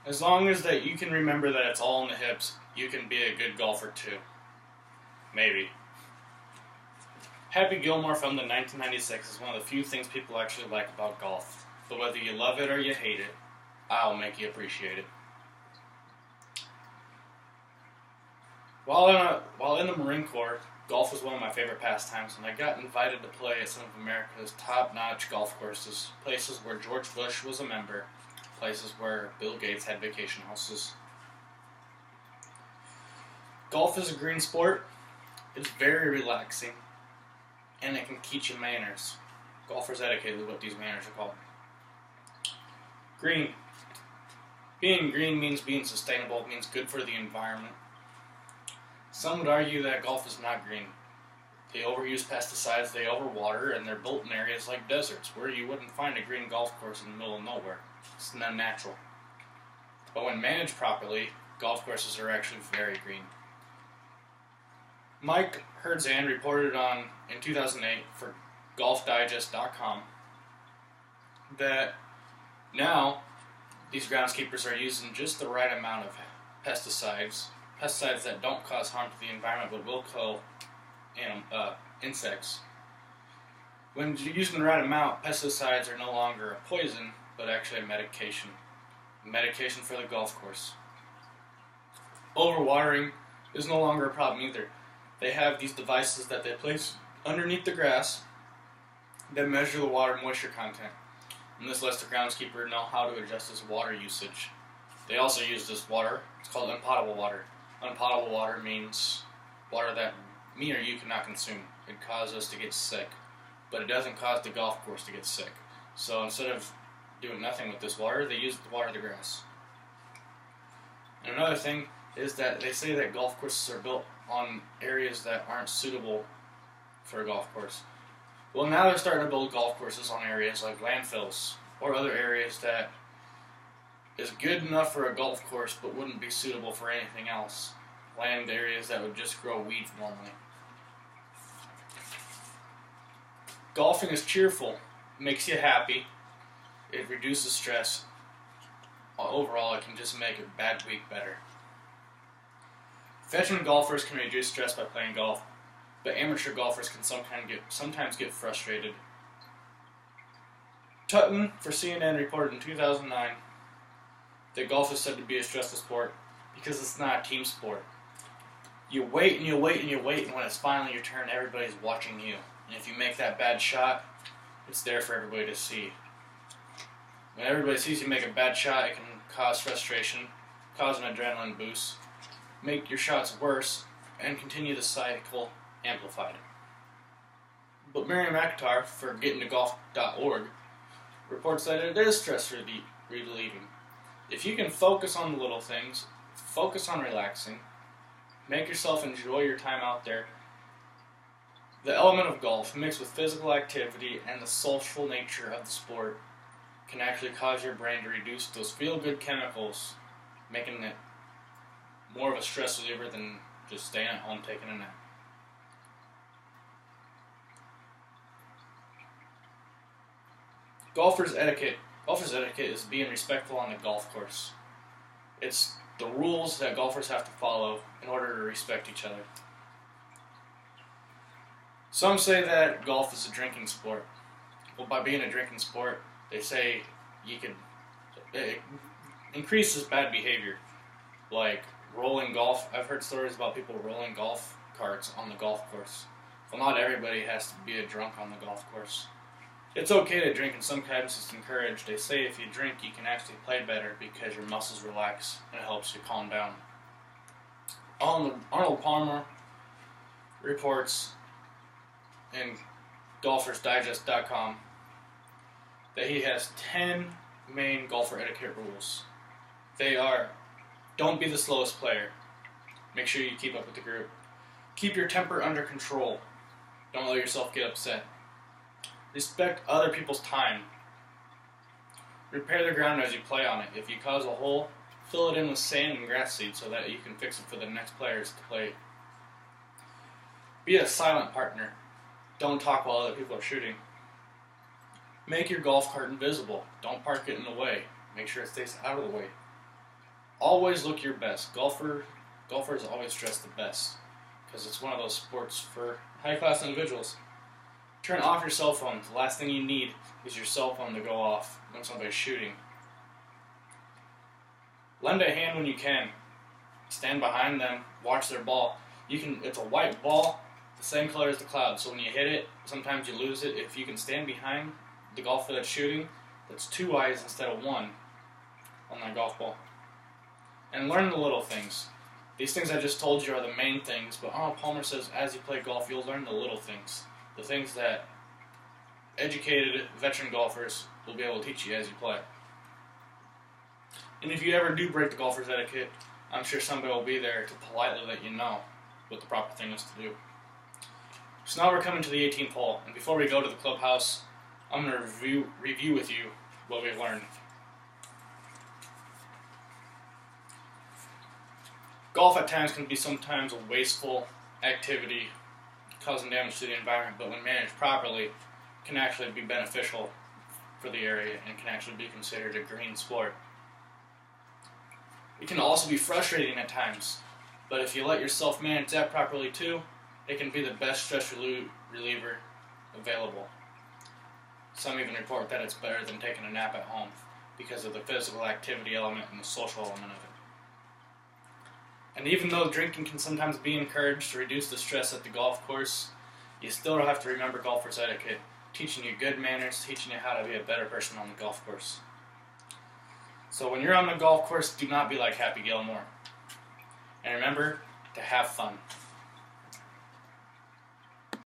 As long as that you can remember that it's all in the hips, you can be a good golfer too. Maybe. Happy Gilmore filmed in 1996 is one of the few things people actually like about golf. But whether you love it or you hate it, I'll make you appreciate it. While in the Marine Corps, golf was one of my favorite pastimes, and I got invited to play at some of America's top-notch golf courses, places where George Bush was a member, places where Bill Gates had vacation houses. Golf is a green sport. It's very relaxing, and it can teach you manners. Golfer's etiquette is what these manners are called. Green. Being green means being sustainable. It means good for the environment. Some would argue that golf is not green. They overuse pesticides, they overwater, and they're built in areas like deserts, where you wouldn't find a green golf course in the middle of nowhere. It's unnatural. But when managed properly, golf courses are actually very green. Mike Herdzan reported in 2008 for GolfDigest.com that now these groundskeepers are using just the right amount of pesticides that don't cause harm to the environment but will kill insects. When you're using the right amount, pesticides are no longer a poison, but actually a medication. A medication for the golf course. Overwatering is no longer a problem either. They have these devices that they place underneath the grass that measure the water moisture content. And this lets the groundskeeper know how to adjust his water usage. They also use this water. It's called unpotable water. Unpotable water means water that me or you cannot consume. It causes us to get sick, but it doesn't cause the golf course to get sick. So instead of doing nothing with this water, they use it to water the grass. And another thing is that they say that golf courses are built on areas that aren't suitable for a golf course. Well, now they're starting to build golf courses on areas like landfills or other areas that is good enough for a golf course but wouldn't be suitable for anything else. Land areas that would just grow weeds normally. Golfing is cheerful, makes you happy, it reduces stress. Overall, it can just make a bad week better. Veteran golfers can reduce stress by playing golf, but amateur golfers can sometimes get frustrated. Tutton for CNN reported in 2009 that golf is said to be a stressful sport because it's not a team sport. You wait and you wait and you wait, and when it's finally your turn, everybody's watching you. And if you make that bad shot, it's there for everybody to see. When everybody sees you make a bad shot, it can cause frustration, cause an adrenaline boost, make your shots worse, and continue the cycle amplified. But Miriam Akhtar for gettingtogolf.org reports that it is stress relieving. If you can focus on the little things, focus on relaxing, make yourself enjoy your time out there, the element of golf mixed with physical activity and the social nature of the sport can actually cause your brain to reduce those feel-good chemicals, making it more of a stress reliever than just staying at home taking a nap. Golfer's etiquette. Golfer's etiquette is being respectful on the golf course. It's the rules that golfers have to follow in order to respect each other. Some say that golf is a drinking sport. Well, by being a drinking sport, they say it increases bad behavior, like rolling golf. I've heard stories about people rolling golf carts on the golf course. Well, not everybody has to be a drunk on the golf course. It's okay to drink, and sometimes it's encouraged. They say if you drink, you can actually play better because your muscles relax and it helps you calm down. Arnold Palmer reports in GolfersDigest.com that he has 10 main golfer etiquette rules. They are: don't be the slowest player. Make sure you keep up with the group. Keep your temper under control. Don't let yourself get upset. Respect other people's time. Repair the ground as you play on it. If you cause a hole, fill it in with sand and grass seed so that you can fix it for the next players to play. Be a silent partner. Don't talk while other people are shooting. Make your golf cart invisible. Don't park it in the way. Make sure it stays out of the way. Always look your best. Golfers always dress the best because it's one of those sports for high-class individuals. Turn off your cell phone. The last thing you need is your cell phone to go off when somebody's shooting. Lend a hand when you can. Stand behind them. Watch their ball. It's a white ball, the same color as the cloud. So when you hit it, sometimes you lose it. If you can stand behind the golfer that's shooting, that's 2 eyes instead of 1 on that golf ball. And learn the little things. These things I just told you are the main things, but Arnold Palmer says as you play golf, you'll learn the little things. The things that educated veteran golfers will be able to teach you as you play. And if you ever do break the golfer's etiquette, I'm sure somebody will be there to politely let you know what the proper thing is to do. So now we're coming to the 18th hole, and before we go to the clubhouse, I'm going to review with you what we've learned. Golf at times can be sometimes a wasteful activity, causing damage to the environment, but when managed properly, can actually be beneficial for the area and can actually be considered a green sport. It can also be frustrating at times, but if you let yourself manage that properly too, it can be the best stress reliever available. Some even report that it's better than taking a nap at home because of the physical activity element and the social element of it. And even though drinking can sometimes be encouraged to reduce the stress at the golf course, you still have to remember golfer's etiquette, teaching you good manners, teaching you how to be a better person on the golf course. So when you're on the golf course, do not be like Happy Gilmore. And remember to have fun.